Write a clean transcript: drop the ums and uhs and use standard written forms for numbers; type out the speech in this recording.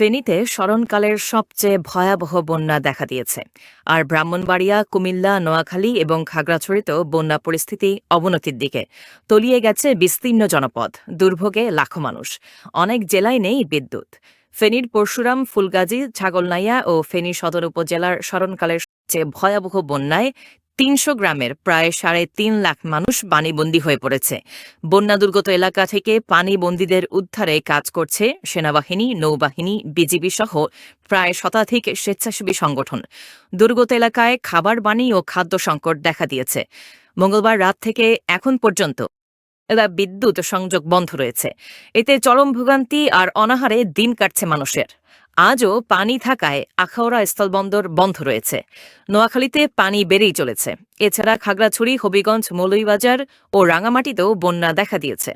ফেনীতে স্মরণকালের সবচেয়ে ভয়াবহ বন্যা দেখা দিয়েছে। আর ব্রাহ্মণবাড়িয়া, কুমিল্লা, নোয়াখালী এবং খাগড়াছড়িতেও বন্যা পরিস্থিতি অবনতির দিকে। তলিয়ে গেছে বিস্তীর্ণ জনপদ, দুর্ভোগে লাখো মানুষ। অনেক জেলায় নেই বিদ্যুৎ। ফেনীর পরশুরাম, ফুলগাজী, ছাগলনাইয়া ও ফেনী সদর উপজেলার স্মরণকালের সবচেয়ে ভয়াবহ বন্যায় ৩০০ গ্রামের প্রায় ৩.৫ লাখ মানুষ পানিবন্দী হয়ে পড়েছে। বন্যা দুর্গত এলাকা থেকে পানিবন্দীদের উদ্ধারে কাজ করছে সেনাবাহিনী, নৌবাহিনী, বিজিবি সহ প্রায় শতাধিক স্বেচ্ছাসেবী সংগঠন। দুর্গত এলাকায় খাবার পানি ও খাদ্য সংকট দেখা দিয়েছে। মঙ্গলবার রাত থেকে এখন পর্যন্ত বিদ্যুৎ সংযোগ বন্ধ রয়েছে। এতে চরম ভোগান্তি আর অনাহারে দিন কাটছে মানুষের। আজও পানি থাকায় আখাউড়া স্থলবন্দর বন্ধ রয়েছে। নোয়াখালীতে পানি বেড়েই চলেছে। এছাড়া খাগড়াছড়ি, হবিগঞ্জ, মৌলভীবাজার ও রাঙামাটিতেও বন্যা দেখা দিয়েছে।